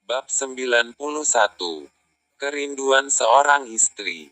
Bab 91. Kerinduan seorang istri.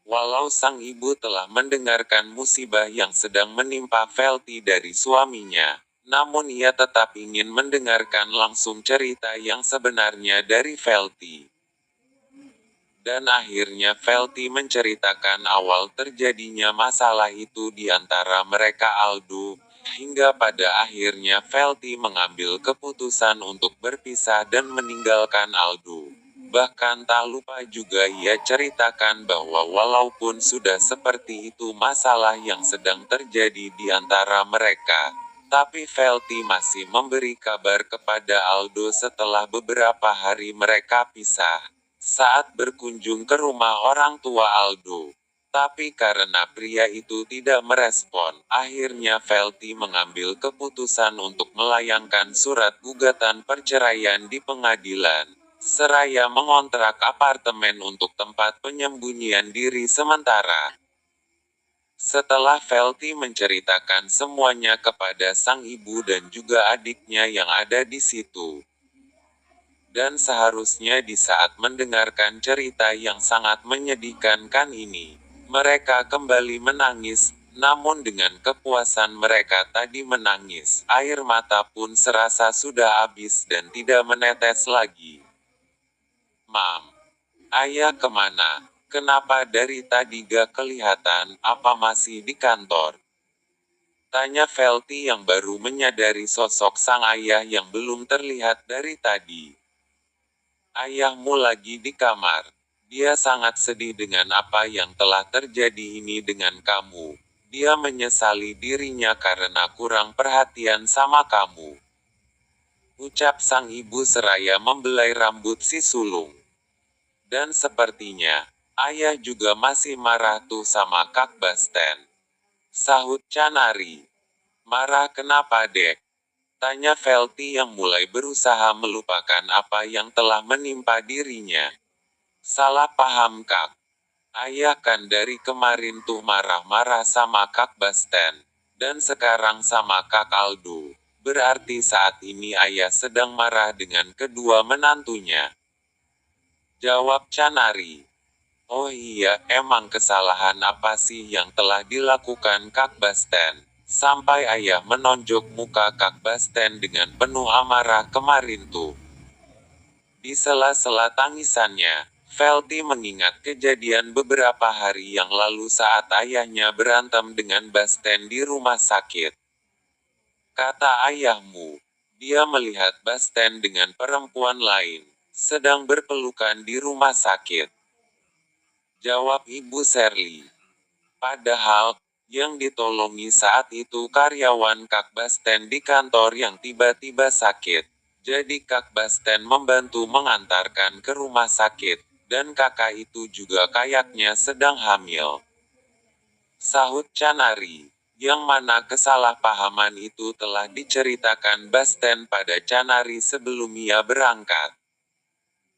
Walau sang ibu telah mendengarkan musibah yang sedang menimpa Velti dari suaminya, namun ia tetap ingin mendengarkan langsung cerita yang sebenarnya dari Velti. Dan akhirnya Velti menceritakan awal terjadinya masalah itu di antara mereka Aldo, hingga pada akhirnya Velti mengambil keputusan untuk berpisah dan meninggalkan Aldo. Bahkan tak lupa juga ia ceritakan bahwa walaupun sudah seperti itu masalah yang sedang terjadi di antara mereka, tapi Velti masih memberi kabar kepada Aldo setelah beberapa hari mereka pisah, saat berkunjung ke rumah orang tua Aldo. Tapi karena pria itu tidak merespon, akhirnya Velti mengambil keputusan untuk melayangkan surat gugatan perceraian di pengadilan, seraya mengontrak apartemen untuk tempat penyembunyian diri sementara. Setelah Velti menceritakan semuanya kepada sang ibu dan juga adiknya yang ada di situ, dan seharusnya di saat mendengarkan cerita yang sangat menyedihkan ini, mereka kembali menangis, namun dengan kepuasan mereka tadi menangis, air mata pun serasa sudah habis dan tidak menetes lagi. "Mam, ayah kemana? Kenapa dari tadi gak kelihatan, apa masih di kantor?" tanya Velti yang baru menyadari sosok sang ayah yang belum terlihat dari tadi. "Ayahmu lagi di kamar. Dia sangat sedih dengan apa yang telah terjadi ini dengan kamu. Dia menyesali dirinya karena kurang perhatian sama kamu," ucap sang ibu seraya membelai rambut si sulung. "Dan sepertinya, ayah juga masih marah tuh sama Kak Basten," sahut Canari. "Marah kenapa dek?" tanya Velti yang mulai berusaha melupakan apa yang telah menimpa dirinya. "Salah paham Kak. Ayah kan dari kemarin tuh marah-marah sama Kak Basten. Dan sekarang sama Kak Aldo. Berarti saat ini ayah sedang marah dengan kedua menantunya," jawab Canari. "Oh iya, emang kesalahan apa sih yang telah dilakukan Kak Basten, sampai ayah menonjok muka Kak Basten dengan penuh amarah kemarin tuh?" Di sela-sela tangisannya, Velti mengingat kejadian beberapa hari yang lalu saat ayahnya berantem dengan Basten di rumah sakit. "Kata ayahmu, dia melihat Basten dengan perempuan lain, sedang berpelukan di rumah sakit," jawab Ibu Shirley. Padahal, yang ditolongi saat itu karyawan Kak Basten di kantor yang tiba-tiba sakit. Jadi Kak Basten membantu mengantarkan ke rumah sakit, dan kakak itu juga kayaknya sedang hamil, sahut Canari. Yang mana kesalahpahaman itu telah diceritakan Basten pada Canari sebelum ia berangkat.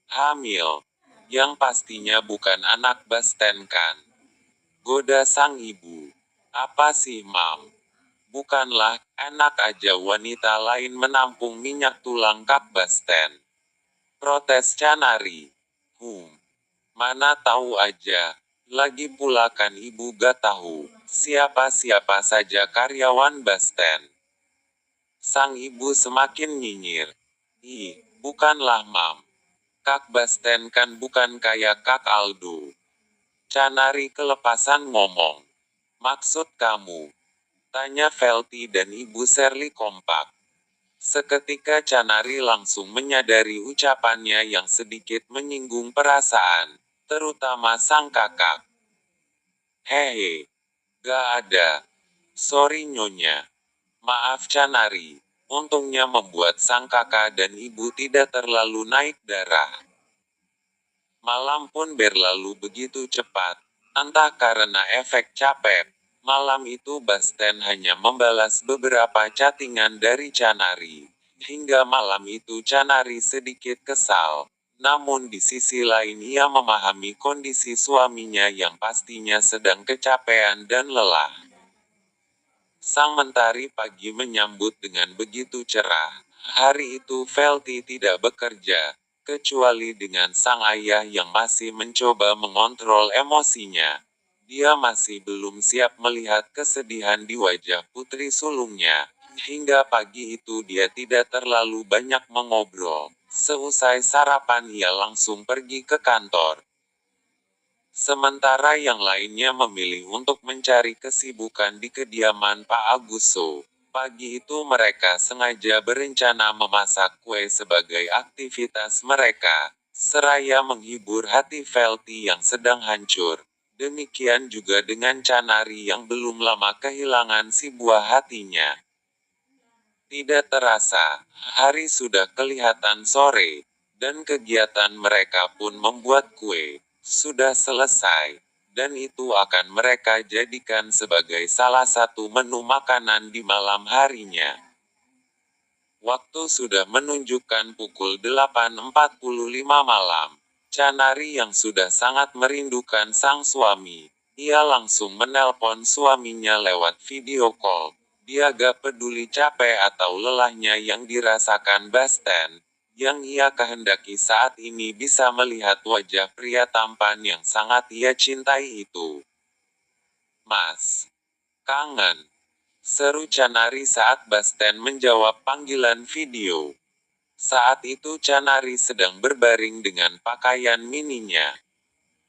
"Hamil? Yang pastinya bukan anak Basten kan?" goda sang ibu. "Apa sih Mam? Bukanlah, enak aja wanita lain menampung minyak tulang Kak Basten," protes Canari. Mana tahu aja. Lagi pula kan ibu gak tahu, siapa-siapa saja karyawan Basten." Sang ibu semakin nyinyir. Bukanlah Mam. Kak Basten kan bukan kayak Kak Aldo." Canari kelepasan ngomong. "Maksud kamu?" tanya Velti dan Ibu Shirley kompak. Seketika Canari langsung menyadari ucapannya yang sedikit menyinggung perasaan, terutama sang kakak. "Hehe. Gak ada. Sorry Nyonya. Maaf Canari." Untungnya membuat sang kakak dan ibu tidak terlalu naik darah. Malam pun berlalu begitu cepat. Entah karena efek capek, malam itu Basten hanya membalas beberapa chattingan dari Canari. Hingga malam itu Canari sedikit kesal. Namun di sisi lain ia memahami kondisi suaminya yang pastinya sedang kecapean dan lelah. Sang mentari pagi menyambut dengan begitu cerah. Hari itu Velti tidak bekerja, kecuali dengan sang ayah yang masih mencoba mengontrol emosinya. Dia masih belum siap melihat kesedihan di wajah putri sulungnya. Hingga pagi itu dia tidak terlalu banyak mengobrol. Seusai sarapan ia langsung pergi ke kantor. Sementara yang lainnya memilih untuk mencari kesibukan di kediaman Pak Aguso. Pagi itu mereka sengaja berencana memasak kue sebagai aktivitas mereka, seraya menghibur hati Velty yang sedang hancur. Demikian juga dengan Canary yang belum lama kehilangan si buah hatinya. Tidak terasa, hari sudah kelihatan sore, dan kegiatan mereka pun membuat kue sudah selesai, dan itu akan mereka jadikan sebagai salah satu menu makanan di malam harinya. Waktu sudah menunjukkan pukul 8.45 malam. Canary yang sudah sangat merindukan sang suami, ia langsung menelpon suaminya lewat video call. Dia gak peduli capek atau lelahnya yang dirasakan Bastian, yang ia kehendaki saat ini bisa melihat wajah pria tampan yang sangat ia cintai itu. "Mas, kangen," seru Canary saat Bastian menjawab panggilan video. Saat itu Canary sedang berbaring dengan pakaian mininya.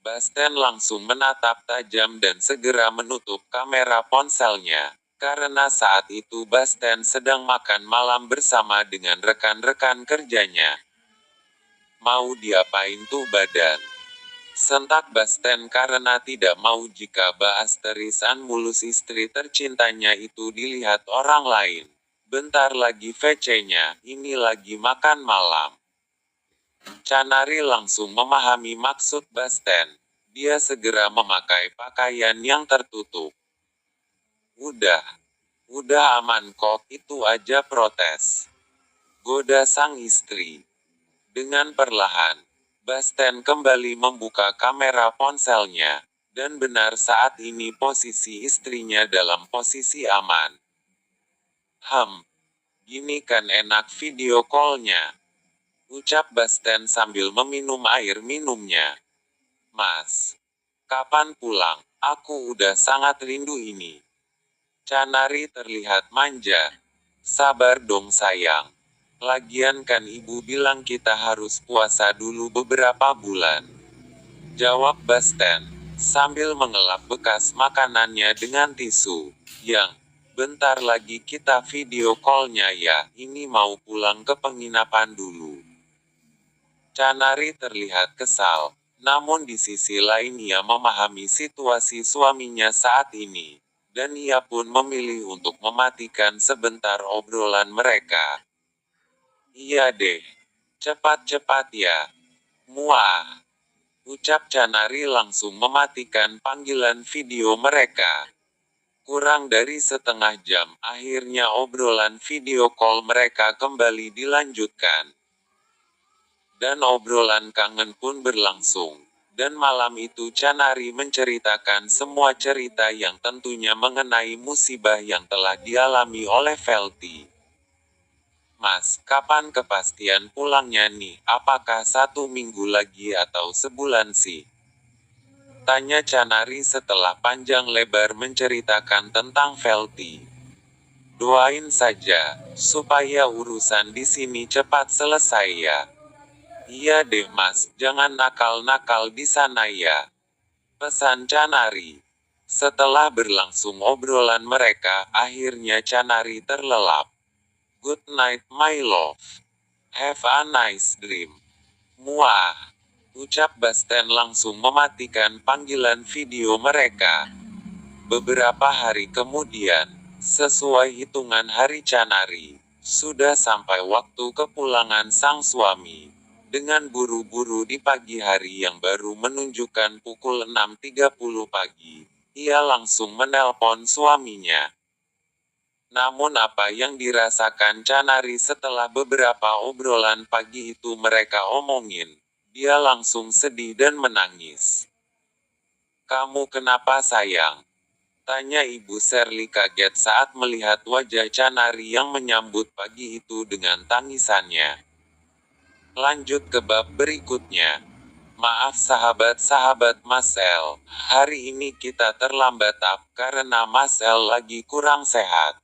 Bastian langsung menatap tajam dan segera menutup kamera ponselnya. Karena saat itu Bastian sedang makan malam bersama dengan rekan-rekan kerjanya. "Mau diapain tuh badan?" sentak Bastian karena tidak mau jika Baasterisan mulus istri tercintanya itu dilihat orang lain. "Bentar lagi VC-nya, ini lagi makan malam." Canary langsung memahami maksud Bastian. Dia segera memakai pakaian yang tertutup. Udah aman kok, itu aja," protes. Goda sang istri. Dengan perlahan, Bastian kembali membuka kamera ponselnya. Dan benar saat ini posisi istrinya dalam posisi aman. Gini kan enak video call-nya," ucap Bastian sambil meminum air minumnya. "Mas, kapan pulang? Aku udah sangat rindu ini." Canary terlihat manja. "Sabar dong sayang. Lagian kan ibu bilang kita harus puasa dulu beberapa bulan," jawab Bastian, sambil mengelap bekas makanannya dengan tisu. Bentar lagi kita video call-nya ya, ini mau pulang ke penginapan dulu." Canary terlihat kesal, namun di sisi lain ia memahami situasi suaminya saat ini. Dan ia pun memilih untuk mematikan sebentar obrolan mereka. "Iya deh. Cepat-cepat ya. Muah," ucap Canary langsung mematikan panggilan video mereka. Kurang dari setengah jam, akhirnya obrolan video call mereka kembali dilanjutkan. Dan obrolan kangen pun berlangsung. Dan malam itu Canary menceritakan semua cerita yang tentunya mengenai musibah yang telah dialami oleh Velty. "Mas, kapan kepastian pulangnya nih? Apakah 1 minggu lagi atau sebulan sih?" tanya Canary setelah panjang lebar menceritakan tentang Velty. "Doain saja, supaya urusan di sini cepat selesai ya." "Iya deh mas, jangan nakal-nakal di sana ya," pesan Canary. Setelah berlangsung obrolan mereka, akhirnya Canary terlelap. "Good night my love. Have a nice dream." Muah, ucap Bastian langsung mematikan panggilan video mereka. Beberapa hari kemudian, sesuai hitungan hari Canary, sudah sampai waktu kepulangan sang suami. Dengan buru-buru di pagi hari yang baru menunjukkan pukul 6.30 pagi, ia langsung menelpon suaminya. Namun apa yang dirasakan Canary setelah beberapa obrolan pagi itu mereka omongin, dia langsung sedih dan menangis. "Kamu kenapa sayang?" tanya Ibu Shirley kaget saat melihat wajah Canary yang menyambut pagi itu dengan tangisannya. Lanjut ke bab berikutnya. Maaf sahabat-sahabat Marcel, hari ini kita terlambat up karena Marcel lagi kurang sehat.